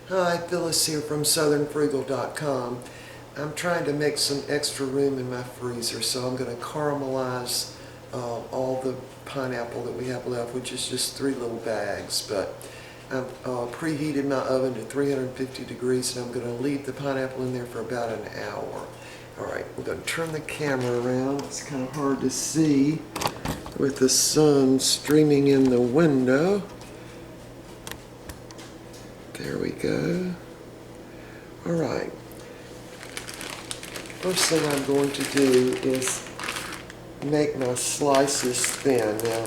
Hi, Phyllis here from southernfrugal.com. I'm trying to make some extra room in my freezer, so I'm going to caramelize all the pineapple that we have left, which is just 3 little bags. But I've preheated my oven to 350 degrees, and I'm going to leave the pineapple in there for about an hour. Alright, we're going to turn the camera around. It's kind of hard to see with the sun streaming in the window. There we go. Alright. First thing I'm going to do is make my slices thin. Now,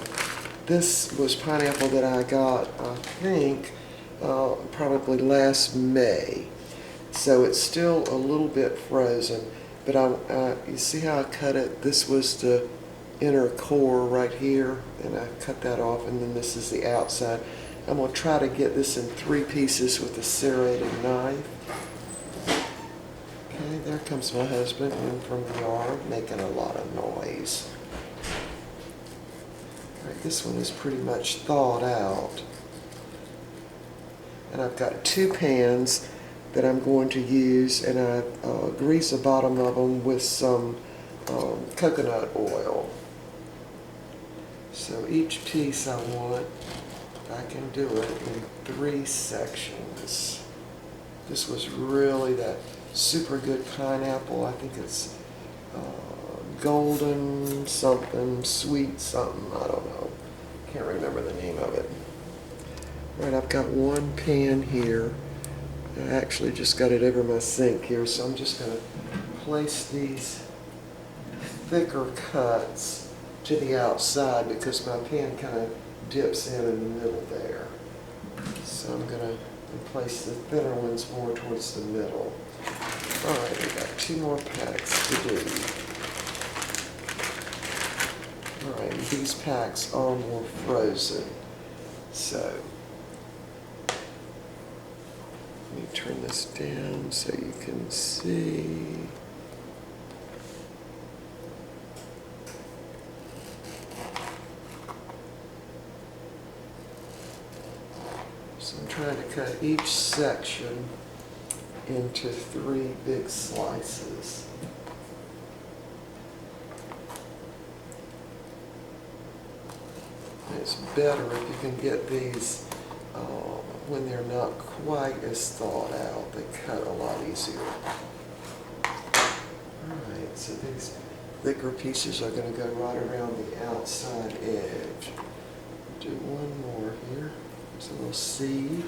this was pineapple that I got, I think, probably last May. So it's still a little bit frozen. But you see how I cut it? This was the inner core right here, and I cut that off, and then this is the outside. I'm going to try to get this in 3 pieces with a serrated knife. Okay, there comes my husband in from the yard, making a lot of noise. All right, this one is pretty much thawed out. And I've got 2 pans that I'm going to use, and I grease the bottom of them with some coconut oil. So each piece I want, I can do it in 3 sections. This was really that super good pineapple. I think it's golden something, sweet something, I don't know. Can't remember the name of it. All right, I've got 1 pan here. I actually just got it over my sink here, so I'm just going to place these thicker cuts to the outside because my pan kind of dips in the middle there. So I'm going to place the thinner ones more towards the middle. Alright, we've got 2 more packs to do. Alright, these packs are more frozen. So, let me turn this down so you can see. So I'm trying to cut each section into 3 big slices. And it's better if you can get these when they're not quite as thawed out. They cut a lot easier. Alright, so these thicker pieces are going to go right around the outside edge. Do 1 more here. There's a little seed.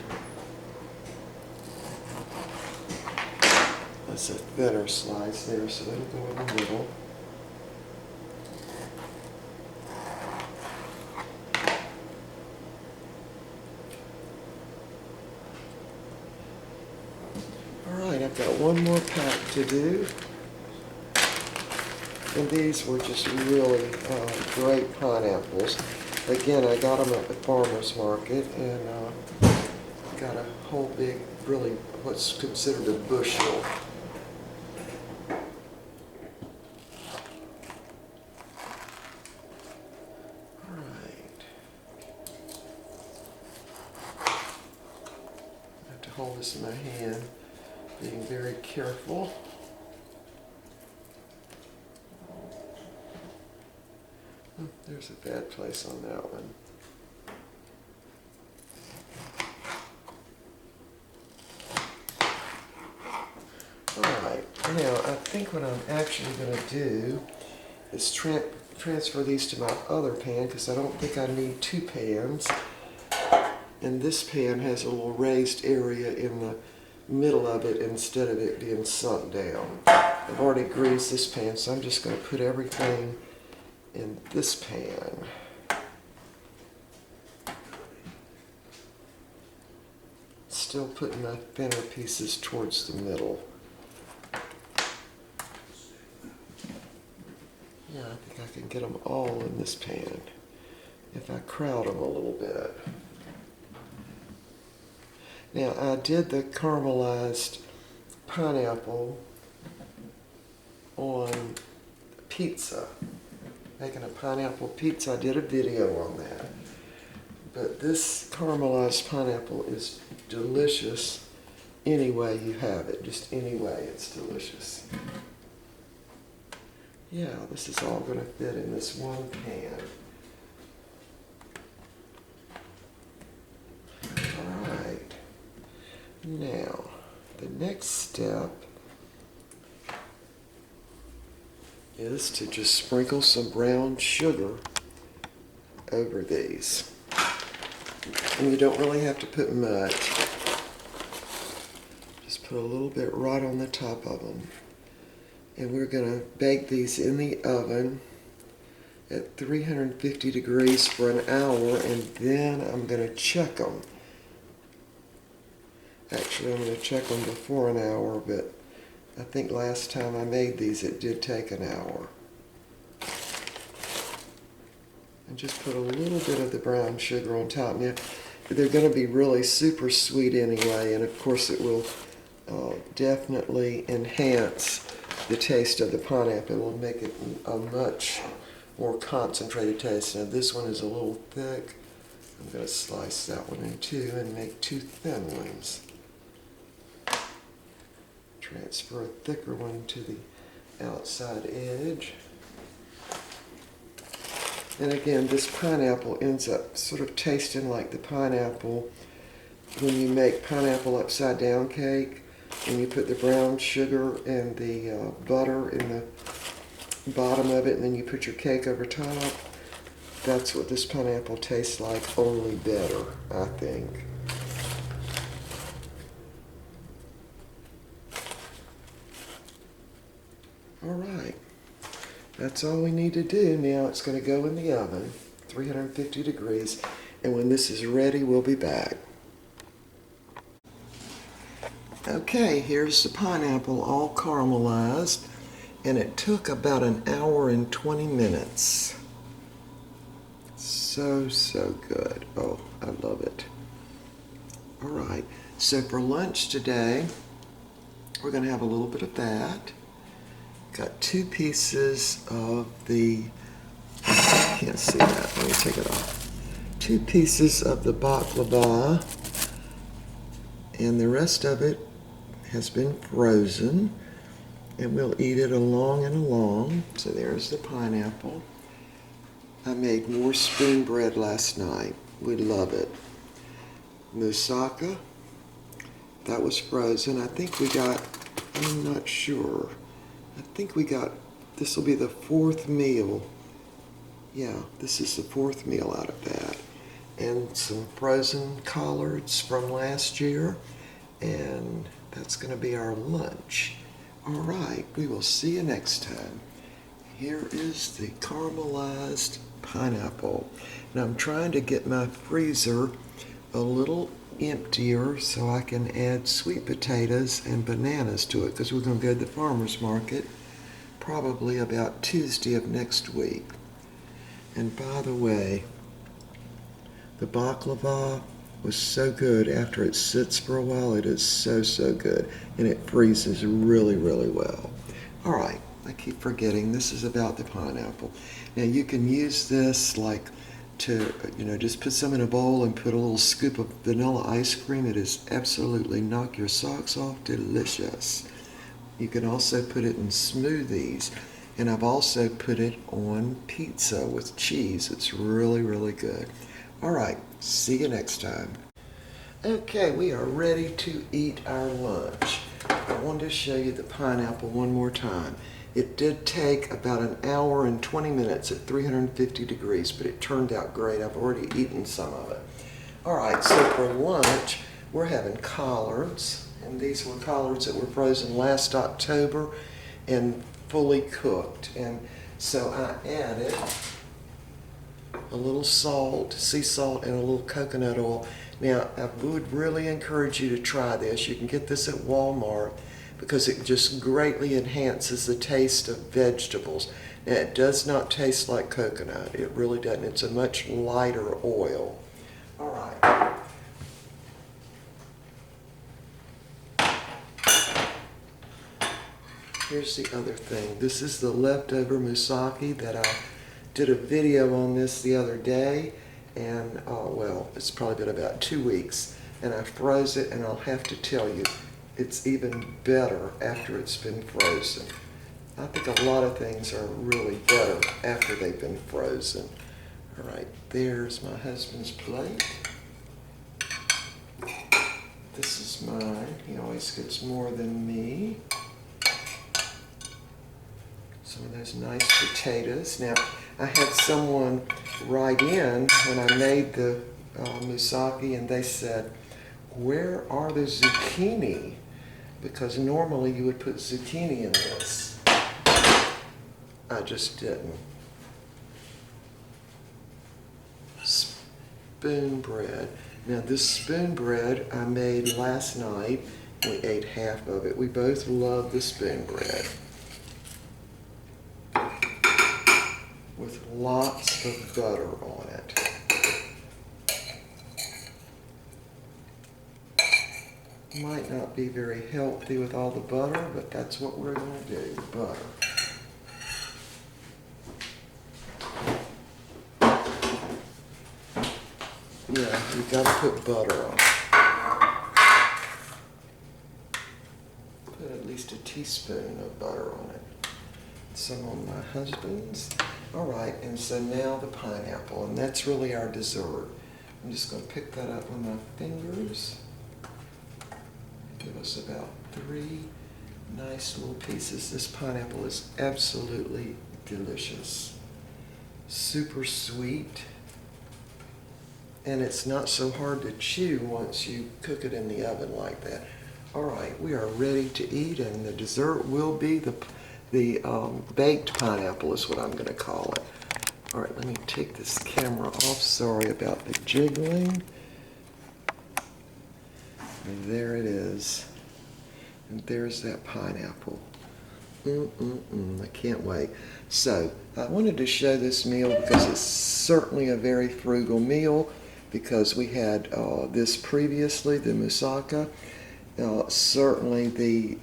That's a thinner slice there, so that'll go in the middle. Alright, I've got 1 more pack to do. And these were just really great pineapples. Again, I got them at the farmer's market, and got a whole big, really what's considered a bushel. Hold this in my hand, being very careful. There's a bad place on that one. Alright, now I think what I'm actually going to do is transfer these to my other pan, because I don't think I need 2 pans. And this pan has a little raised area in the middle of it instead of it being sunk down. I've already greased this pan, so I'm just going to put everything in this pan. Still putting my thinner pieces towards the middle. Yeah, I think I can get them all in this pan if I crowd them a little bit. Now, I did the caramelized pineapple on pizza, making a pineapple pizza. I did a video on that. But this caramelized pineapple is delicious any way you have it, just any way, it's delicious. Yeah, this is all going to fit in this one pan. All right. Now, the next step is to just sprinkle some brown sugar over these. And you don't really have to put much. Just put a little bit right on the top of them. And we're going to bake these in the oven at 350 degrees for an hour, and then I'm going to check them. Actually, I'm going to check them before an hour, but I think last time I made these it did take an hour. And just put a little bit of the brown sugar on top. Now, they're going to be really super sweet anyway, and of course it will definitely enhance the taste of the pineapple. It will make it a much more concentrated taste. Now this one is a little thick. I'm going to slice that one in two and make two thin ones. Transfer a thicker one to the outside edge. And again, this pineapple ends up sort of tasting like the pineapple when you make pineapple upside down cake, and you put the brown sugar and the butter in the bottom of it, and then you put your cake over top. That's what this pineapple tastes like, only better, I think. All right, that's all we need to do. Now it's going to go in the oven, 350 degrees, and when this is ready, we'll be back. Okay, here's the pineapple all caramelized, and it took about an hour and 20 minutes. So good. Oh, I love it. All right, so for lunch today, we're going to have a little bit of that. Got 2 pieces of the, I can't see that, let me take it off. 2 pieces of the baklava, and the rest of it has been frozen, and we'll eat it along and along. So there's the pineapple. I made more spoon bread last night. We love it. Moussaka, that was frozen. I think we got, I'm not sure. I think we got, this will be the 4th meal. Yeah, this is the 4th meal out of that. And some frozen collards from last year. And that's going to be our lunch. All right, we will see you next time. Here is the caramelized pineapple. And I'm trying to get my freezer a little emptier so I can add sweet potatoes and bananas to it, because we're going to go to the farmer's market probably about Tuesday of next week. And by the way, the baklava was so good. After it sits for a while, it is so good, and it freezes really well. All right, I keep forgetting, this is about the pineapple. Now you can use this like to, just put some in a bowl and put a little scoop of vanilla ice cream. It is absolutely knock your socks off delicious. You can also put it in smoothies, and I've also put it on pizza with cheese. It's really good. All right, see you next time. Okay, we are ready to eat our lunch. I wanted to show you the pineapple one more time. It did take about an hour and 20 minutes at 350 degrees, but it turned out great. I've already eaten some of it. All right, so for lunch, we're having collards, and these were collards that were frozen last October and fully cooked. And so I added a little salt, sea salt, and a little coconut oil. Now, I would really encourage you to try this. You can get this at Walmart, because it just greatly enhances the taste of vegetables. Now, it does not taste like coconut. It really doesn't. It's a much lighter oil. All right. Here's the other thing. This is the leftover moussaka that I did a video on this the other day, and well, it's probably been about 2 weeks, and I froze it, and I'll have to tell you, it's even better after it's been frozen. I think a lot of things are really better after they've been frozen. All right, there's my husband's plate. This is mine. He always gets more than me. Some of those nice potatoes. Now, I had someone write in when I made the moussaka, and they said, "Where are the zucchini?" Because normally you would put zucchini in this. I just didn't. Spoon bread. Now this spoon bread I made last night. We ate half of it. We both love the spoon bread. With lots of butter on it. Might not be very healthy with all the butter, but that's what we're going to do, butter. Yeah, you got to put butter on it. Put at least a teaspoon of butter on it. Some on my husband's. All right, and so now the pineapple, and that's really our dessert. I'm just going to pick that up with my fingers. Give us about 3 nice little pieces. This pineapple is absolutely delicious. Super sweet. And it's not so hard to chew once you cook it in the oven like that. All right, we are ready to eat, and the dessert will be the baked pineapple is what I'm going to call it. All right, let me take this camera off. Sorry about the jiggling. And there it is. And there's that pineapple. I can't wait. So, I wanted to show this meal because it's certainly a very frugal meal, because we had this previously, the moussaka. Certainly the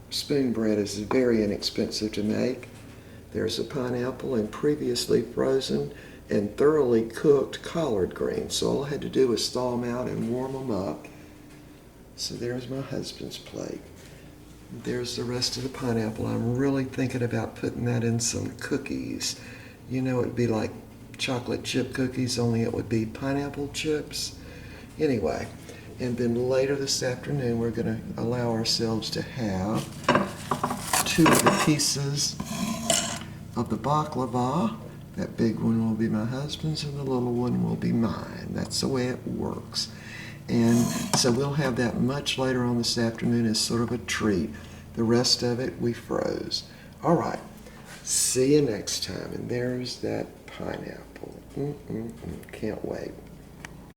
spoon bread is very inexpensive to make. There's a pineapple and previously frozen and thoroughly cooked collard greens. So all I had to do was thaw them out and warm them up. So there's my husband's plate. There's the rest of the pineapple. I'm really thinking about putting that in some cookies. You know, it'd be like chocolate chip cookies, only it would be pineapple chips. Anyway, and then later this afternoon we're going to allow ourselves to have 2 of the pieces of the baklava. That big one will be my husband's and the little one will be mine. That's the way it works. And so we'll have that much later on this afternoon as sort of a treat. The rest of it we froze. All right, see you next time. And there's that pineapple. Can't wait.